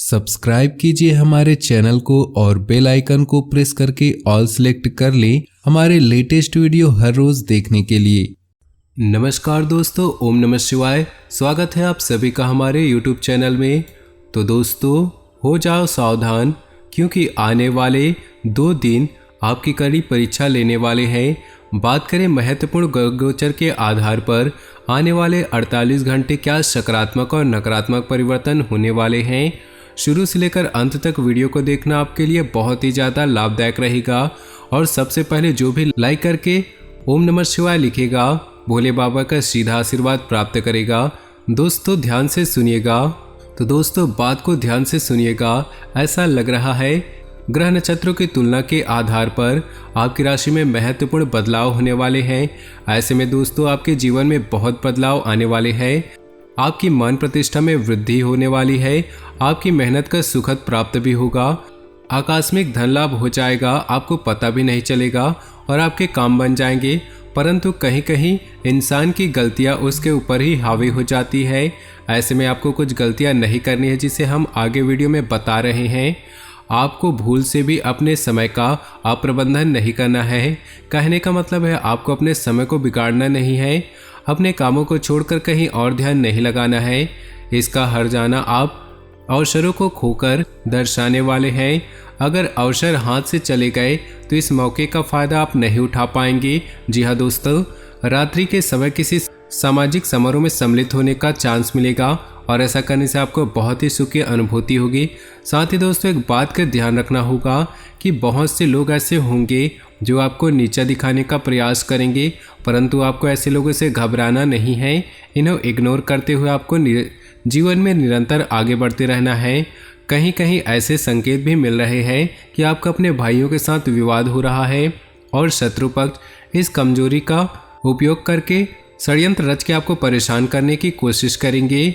Subscribe कीजिए हमारे channel को और बेल आइकन को प्रेस करके ऑल सेलेक्ट कर लें हमारे लेटेस्ट वीडियो हर रोज देखने के लिए। नमस्कार दोस्तों, ओम नमः शिवाय। स्वागत है आप सभी का हमारे YouTube चैनल में। तो दोस्तों, हो जाओ सावधान, क्योंकि आने वाले 2 दिन आपकी कड़ी परीक्षा लेने वाले हैं। बात करें महत्वपूर्ण ग्रह गोचर के आधार पर आने वाले 48 घंटे क्या सकारात्मक और नकारात्मक परिवर्तन होने वाले हैं। शुरू से लेकर अंत तक वीडियो को देखना आपके लिए बहुत ही ज़्यादा लाभदायक रहेगा। और सबसे पहले जो भी लाइक करके ओम नमः शिवाय लिखेगा, भोले बाबा का सीधा आशीर्वाद प्राप्त करेगा। दोस्तों ध्यान से सुनिएगा। तो दोस्तों बात को ध्यान से सुनिएगा। ऐसा लग रहा है ग्रह नक्षत्रों की तुलना के आधार पर आपकी राशि में महत्वपूर्ण बदलाव होने वाले हैं। ऐसे में दोस्तों आपके जीवन में बहुत बदलाव आने वाले हैं। आपकी मान प्रतिष्ठा में वृद्धि होने वाली है। आपकी मेहनत का सुखद प्राप्त भी होगा। आकस्मिक धन लाभ हो जाएगा, आपको पता भी नहीं चलेगा और आपके काम बन जाएंगे। परंतु कहीं कहीं इंसान की गलतियां उसके ऊपर ही हावी हो जाती है। ऐसे में आपको कुछ गलतियां नहीं करनी है, जिसे हम आगे वीडियो में बता रहे हैं। आपको भूल से भी अपने समय का अप्रबंधन नहीं करना है। कहने का मतलब है आपको अपने समय को बिगाड़ना नहीं है। अपने कामों को छोड़कर कहीं और ध्यान नहीं लगाना है। इसका हर जाना आप अवसरों को खोकर दर्शाने वाले हैं। अगर अवसर हाथ से चले गए तो इस मौके का फायदा आप नहीं उठा पाएंगे। जी हाँ दोस्तों, रात्रि के समय किसी सामाजिक समारोह में सम्मिलित होने का चांस मिलेगा और ऐसा करने से आपको बहुत ही सुख की अनुभूति होगी। साथ ही दोस्तों एक बात का ध्यान रखना होगा कि बहुत से लोग ऐसे होंगे जो आपको नीचा दिखाने का प्रयास करेंगे, परंतु आपको ऐसे लोगों से घबराना नहीं है। इन्हें इग्नोर करते हुए आपको जीवन में निरंतर आगे बढ़ते रहना है। कहीं कहीं ऐसे संकेत भी मिल रहे हैं कि आपका अपने भाइयों के साथ विवाद हो रहा है और शत्रु पक्ष इस कमजोरी का उपयोग करके षड्यंत्र रच के आपको परेशान करने की कोशिश करेंगे।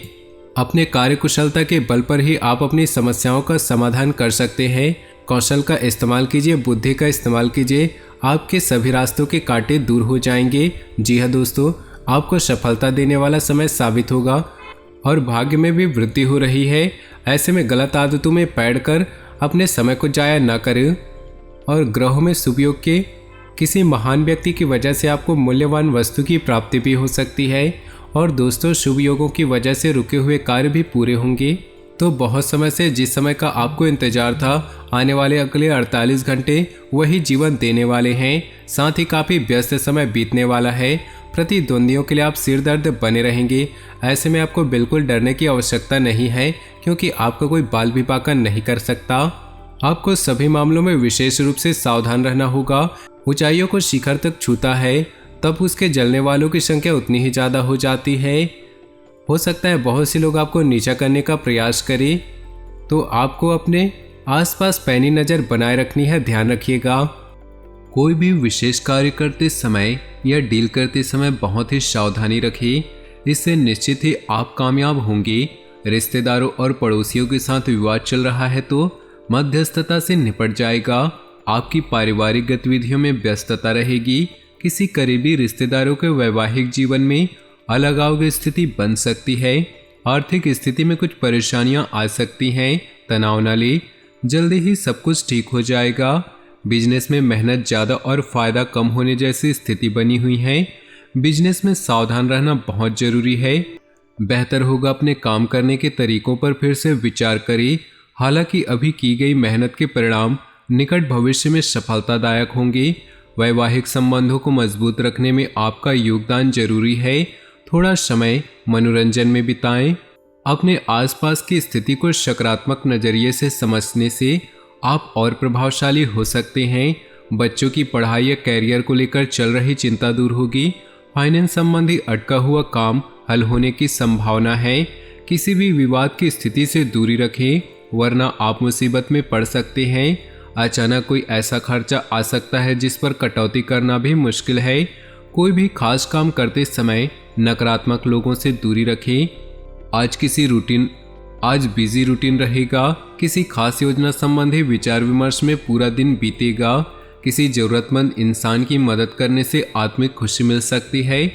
अपने कार्यकुशलता के बल पर ही आप अपनी समस्याओं का समाधान कर सकते हैं। कौशल का इस्तेमाल कीजिए, बुद्धि का इस्तेमाल कीजिए, आपके सभी रास्तों के कांटे दूर हो जाएंगे। जी हाँ दोस्तों, आपको सफलता देने वाला समय साबित होगा और भाग्य में भी वृद्धि हो रही है। ऐसे में गलत आदतों में पड़कर अपने समय को जाया न करें और ग्रहों में शुभ योग के किसी महान व्यक्ति की वजह से आपको मूल्यवान वस्तु की प्राप्ति भी हो सकती है। और दोस्तों शुभ योगों की वजह से रुके हुए कार्य भी पूरे होंगे। तो बहुत समय से जिस समय का आपको इंतजार था, आने वाले अगले 48 घंटे वही जीवन देने वाले हैं। साथ ही काफ़ी व्यस्त समय बीतने वाला है। प्रतिद्वंदियों के लिए आप सिर दर्द बने रहेंगे। ऐसे में आपको बिल्कुल डरने की आवश्यकता नहीं है, क्योंकि आपका कोई बाल भी पाकर नहीं कर सकता। आपको सभी मामलों में विशेष रूप से सावधान रहना होगा। ऊंचाइयों को शिखर तक छूता है तब उसके जलने वालों की संख्या उतनी ही ज़्यादा हो जाती है। हो सकता है बहुत से लोग आपको नीचा करने का प्रयास करें, तो आपको अपने आसपास पैनी नज़र बनाए रखनी है, ध्यान रखिएगा। कोई भी विशेष कार्य करते समय या डील करते समय बहुत ही सावधानी रखें, इससे निश्चित ही आप कामयाब होंगे। रिश्तेदारों और पड़ोसियों के साथ विवाद चल रहा है तो मध्यस्थता से निपट जाएगा। आपकी पारिवारिक गतिविधियों में व्यस्तता रहेगी। किसी करीबी रिश्तेदारों के वैवाहिक जीवन में अलगाव की स्थिति बन सकती है। आर्थिक स्थिति में कुछ परेशानियां आ सकती हैं, तनाव न ले, जल्दी ही सब कुछ ठीक हो जाएगा। बिजनेस में मेहनत ज़्यादा और फायदा कम होने जैसी स्थिति बनी हुई है। बिजनेस में सावधान रहना बहुत जरूरी है। बेहतर होगा अपने काम करने के तरीकों पर फिर से विचार करें। हालांकि अभी की गई मेहनत के परिणाम निकट भविष्य में सफलतादायक होंगे। वैवाहिक संबंधों को मजबूत रखने में आपका योगदान जरूरी है। थोड़ा समय मनोरंजन में बिताएं। अपने आसपास की स्थिति को सकारात्मक नजरिए से समझने से आप और प्रभावशाली हो सकते हैं। बच्चों की पढ़ाई या कैरियर को लेकर चल रही चिंता दूर होगी। फाइनेंस संबंधी अटका हुआ काम हल होने की संभावना है। किसी भी विवाद की स्थिति से दूरी रखें, वरना आप मुसीबत में पड़ सकते हैं। अचानक कोई ऐसा खर्चा आ सकता है जिस पर कटौती करना भी मुश्किल है। कोई भी खास काम करते समय नकारात्मक लोगों से दूरी रखें। आज बिजी रूटीन रहेगा। किसी खास योजना संबंधी विचार विमर्श में पूरा दिन बीतेगा। किसी जरूरतमंद इंसान की मदद करने से आत्मिक खुशी मिल सकती है।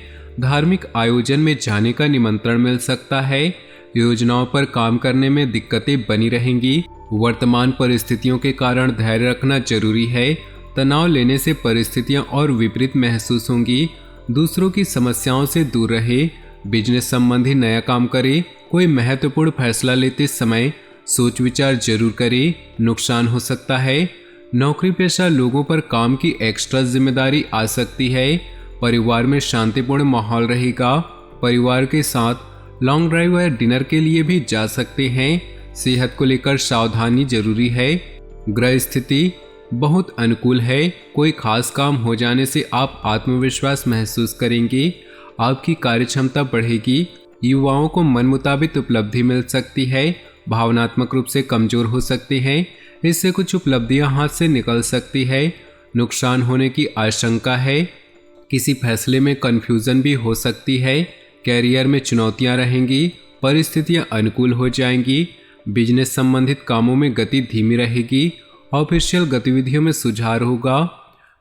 धार्मिक आयोजन में जाने का निमंत्रण मिल सकता है। योजनाओं पर काम करने में दिक्कतें बनी रहेंगी। वर्तमान परिस्थितियों के कारण धैर्य रखना जरूरी है। तनाव लेने से परिस्थितियां और विपरीत महसूस होंगी। दूसरों की समस्याओं से दूर रहे। बिजनेस संबंधी नया काम करें। कोई महत्वपूर्ण फैसला लेते समय सोच विचार जरूर करें, नुकसान हो सकता है। नौकरी पेशा लोगों पर काम की एक्स्ट्रा जिम्मेदारी आ सकती है। परिवार में शांतिपूर्ण माहौल रहेगा। परिवार के साथ लॉन्ग ड्राइव या डिनर के लिए भी जा सकते हैं। सेहत को लेकर सावधानी जरूरी है। ग्रह स्थिति बहुत अनुकूल है। कोई खास काम हो जाने से आप आत्मविश्वास महसूस करेंगे। आपकी कार्यक्षमता बढ़ेगी। युवाओं को मन मुताबिक उपलब्धि मिल सकती है। भावनात्मक रूप से कमजोर हो सकते हैं। इससे कुछ उपलब्धियां हाथ से निकल सकती है। नुकसान होने की आशंका है। किसी फैसले में कंफ्यूजन भी हो सकती है। कैरियर में चुनौतियां रहेंगी। परिस्थितियां अनुकूल हो जाएंगी। बिजनेस संबंधित कामों में गति धीमी रहेगी। ऑफिशियल गतिविधियों में सुधार होगा।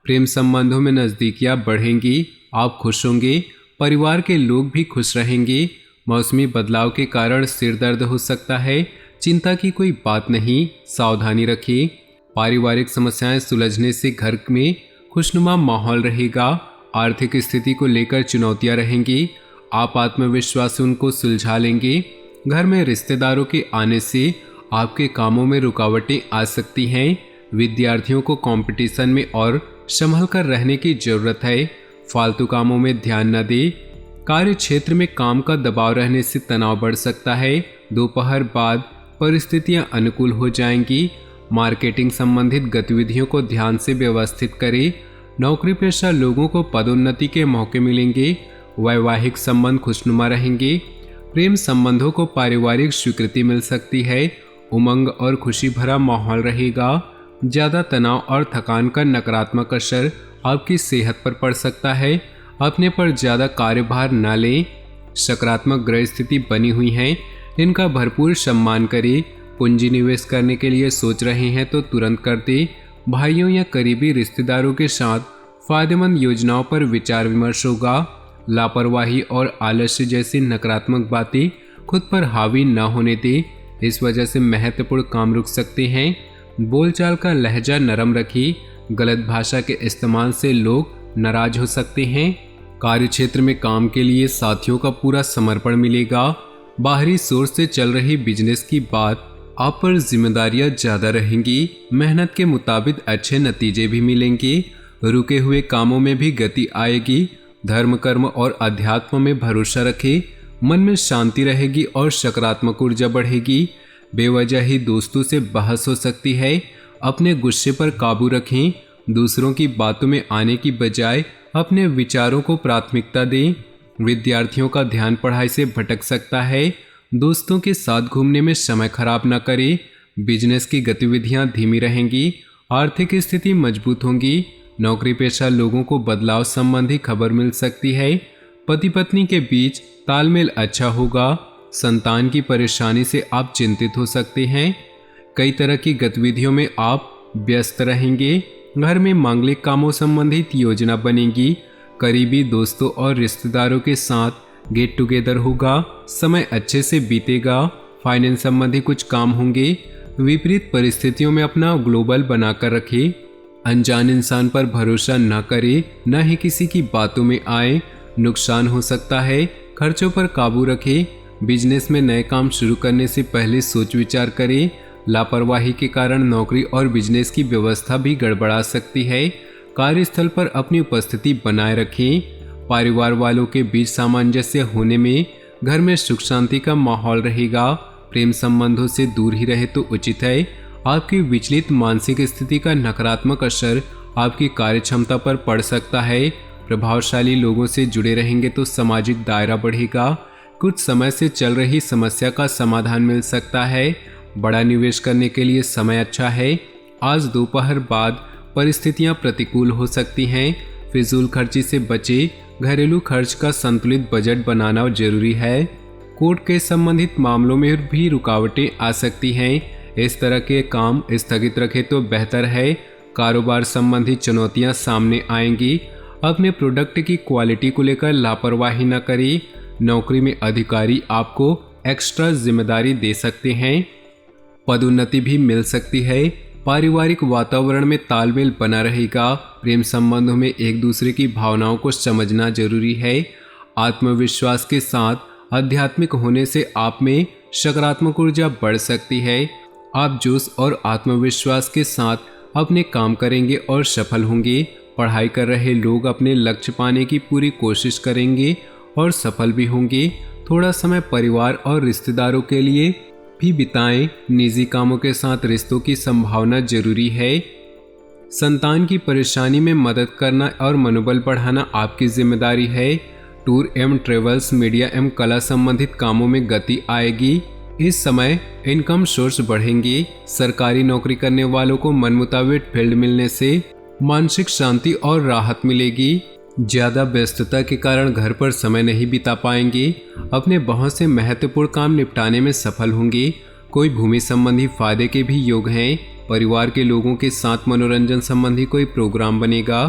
प्रेम संबंधों में नज़दीकियां बढ़ेंगी। आप खुश होंगे। परिवार के लोग भी खुश रहेंगे। मौसमी बदलाव के कारण सिर दर्द हो सकता है। चिंता की कोई बात नहीं, सावधानी रखिए। पारिवारिक समस्याएं सुलझने से घर में खुशनुमा माहौल रहेगा। आर्थिक स्थिति को लेकर चुनौतियां रहेंगी। आप आत्मविश्वास से उनको सुलझा लेंगे। घर में रिश्तेदारों के आने से आपके कामों में रुकावटें आ सकती हैं। विद्यार्थियों को कंपटीशन में और संभल कर रहने की जरूरत है। फालतू कामों में ध्यान न दें। कार्य क्षेत्र में काम का दबाव रहने से तनाव बढ़ सकता है। दोपहर बाद परिस्थितियां अनुकूल हो जाएंगी। मार्केटिंग संबंधित गतिविधियों को ध्यान से व्यवस्थित करें। नौकरी पेशा लोगों को पदोन्नति के मौके मिलेंगे। वैवाहिक संबंध खुशनुमा रहेंगे। प्रेम संबंधों को पारिवारिक स्वीकृति मिल सकती है। उमंग और खुशी भरा माहौल रहेगा। ज़्यादा तनाव और थकान का नकारात्मक असर आपकी सेहत पर पड़ सकता है। अपने पर ज़्यादा कार्यभार न लें। सकारात्मक ग्रह स्थिति बनी हुई है, इनका भरपूर सम्मान करें। पूंजी निवेश करने के लिए सोच रहे हैं तो तुरंत कर दें। भाइयों या करीबी रिश्तेदारों के साथ फायदेमंद योजनाओं पर विचार विमर्श होगा। लापरवाही और आलस्य जैसी नकारात्मक बातें खुद पर हावी न होने दें। इस वजह से महत्वपूर्ण काम रुक सकते हैं। बोलचाल का लहजा नरम रखिए। गलत भाषा के इस्तेमाल से लोग नाराज हो सकते हैं। कार्यक्षेत्र में काम के लिए साथियों का पूरा समर्पण मिलेगा। बाहरी सोर्स से चल रही बिजनेस की बात आप पर जिम्मेदारियां ज़्यादा रहेंगी। मेहनत के मुताबिक अच्छे नतीजे भी मिलेंगे। रुके हुए कामों में भी गति आएगी। धर्म कर्म और अध्यात्म में भरोसा रखें। मन में शांति रहेगी और सकारात्मक ऊर्जा बढ़ेगी। बेवजह ही दोस्तों से बहस हो सकती है। अपने गुस्से पर काबू रखें। दूसरों की बातों में आने की बजाय अपने विचारों को प्राथमिकता दें। विद्यार्थियों का ध्यान पढ़ाई से भटक सकता है। दोस्तों के साथ घूमने में समय खराब न करें। बिजनेस की गतिविधियां धीमी रहेंगी। आर्थिक स्थिति मजबूत होंगी। नौकरी पेशा लोगों को बदलाव संबंधी खबर मिल सकती है। पति पत्नी के बीच तालमेल अच्छा होगा। संतान की परेशानी से आप चिंतित हो सकते हैं। कई तरह की गतिविधियों में आप व्यस्त रहेंगे। घर में मांगलिक कामों संबंधित योजना बनेगी। करीबी दोस्तों और रिश्तेदारों के साथ गेट टुगेदर होगा। समय अच्छे से बीतेगा। फाइनेंस संबंधी कुछ काम होंगे। विपरीत परिस्थितियों में अपना ग्लोबल बनाकर रखें। अनजान इंसान पर भरोसा न करें, न ही किसी की बातों में आए। नुकसान हो सकता है। खर्चों पर काबू रखें। बिजनेस में नए काम शुरू करने से पहले सोच विचार करें। लापरवाही के कारण नौकरी और बिजनेस की व्यवस्था भी गड़बड़ा सकती है। कार्यस्थल पर अपनी उपस्थिति बनाए रखें। परिवार वालों के बीच सामंजस्य होने में घर में सुख शांति का माहौल रहेगा। प्रेम संबंधों से दूर ही रहे तो उचित है। आपकी विचलित मानसिक स्थिति का नकारात्मक असर आपकी कार्यक्षमता पर पड़ सकता है। प्रभावशाली लोगों से जुड़े रहेंगे तो सामाजिक दायरा बढ़ेगा। कुछ समय से चल रही समस्या का समाधान मिल सकता है। बड़ा निवेश करने के लिए समय अच्छा है। आज दोपहर बाद परिस्थितियां प्रतिकूल हो सकती हैं। फिजूल खर्ची से बचे। घरेलू खर्च का संतुलित बजट बनाना जरूरी है। कोर्ट के संबंधित मामलों में भी रुकावटें आ सकती हैं। इस तरह के काम स्थगित रखें तो बेहतर है। कारोबार संबंधी चुनौतियां सामने आएंगी। अपने प्रोडक्ट की क्वालिटी को लेकर लापरवाही न करें। नौकरी में अधिकारी आपको एक्स्ट्रा जिम्मेदारी दे सकते हैं। पदोन्नति भी मिल सकती है। पारिवारिक वातावरण में तालमेल बना रहेगा। प्रेम संबंधों में एक दूसरे की भावनाओं को समझना जरूरी है। आत्मविश्वास के साथ आध्यात्मिक होने से आप में सकारात्मक ऊर्जा बढ़ सकती है। आप जोश और आत्मविश्वास के साथ अपने काम करेंगे और सफल होंगे। पढ़ाई कर रहे लोग अपने लक्ष्य पाने की पूरी कोशिश करेंगे और सफल भी होंगे। थोड़ा समय परिवार और रिश्तेदारों के लिए भी बिताएं। निजी कामों के साथ रिश्तों की संभावना जरूरी है। संतान की परेशानी में मदद करना और मनोबल बढ़ाना आपकी जिम्मेदारी है। टूर एवं ट्रेवल्स, मीडिया एवं कला संबंधित कामों में गति आएगी। इस समय इनकम सोर्स बढ़ेंगे। सरकारी नौकरी करने वालों को मनमुताबिक फील्ड मिलने से मानसिक शांति और राहत मिलेगी। ज्यादा व्यस्तता के कारण घर पर समय नहीं बिता पाएंगे। अपने बहुत से महत्वपूर्ण काम निपटाने में सफल होंगे। कोई भूमि संबंधी फायदे के भी योग हैं। परिवार के लोगों के साथ मनोरंजन संबंधी कोई प्रोग्राम बनेगा।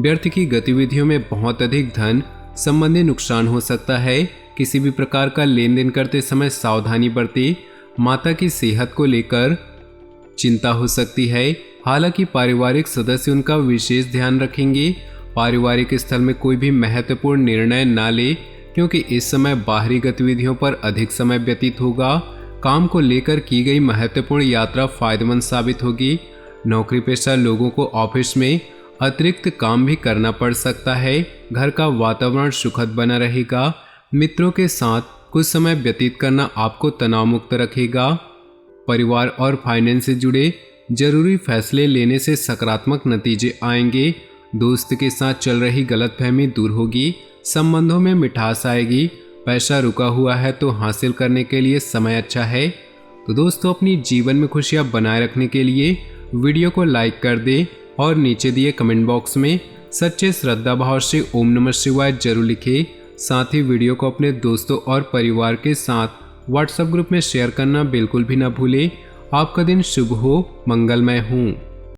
व्यर्थ की गतिविधियों में बहुत अधिक धन संबंधी नुकसान हो सकता है। किसी भी प्रकार का लेन देन करते समय सावधानी बरतें। माता की सेहत को लेकर चिंता हो सकती है। हालांकि पारिवारिक सदस्य उनका विशेष ध्यान रखेंगे। पारिवारिक स्थल में कोई भी महत्वपूर्ण निर्णय ना ले, क्योंकि इस समय बाहरी गतिविधियों पर अधिक समय व्यतीत होगा। काम को लेकर की गई महत्वपूर्ण यात्रा फायदेमंद साबित होगी। नौकरी पेशा लोगों को ऑफिस में अतिरिक्त काम भी करना पड़ सकता है। घर का वातावरण सुखद बना रहेगा। मित्रों के साथ कुछ समय व्यतीत करना आपको तनाव मुक्त रखेगा। परिवार और फाइनेंस से जुड़े जरूरी फैसले लेने से सकारात्मक नतीजे आएंगे। दोस्त के साथ चल रही गलतफहमी दूर होगी। संबंधों में मिठास आएगी। पैसा रुका हुआ है तो हासिल करने के लिए समय अच्छा है। तो दोस्तों, अपनी जीवन में खुशियां बनाए रखने के लिए वीडियो को लाइक कर दें और नीचे दिए कमेंट बॉक्स में सच्चे श्रद्धा भाव से ओम नमः शिवाय जरूर लिखें। साथ ही वीडियो को अपने दोस्तों और परिवार के साथ व्हाट्सएप ग्रुप में शेयर करना बिल्कुल भी ना भूलें। आपका दिन शुभ हो, मंगलमय हो।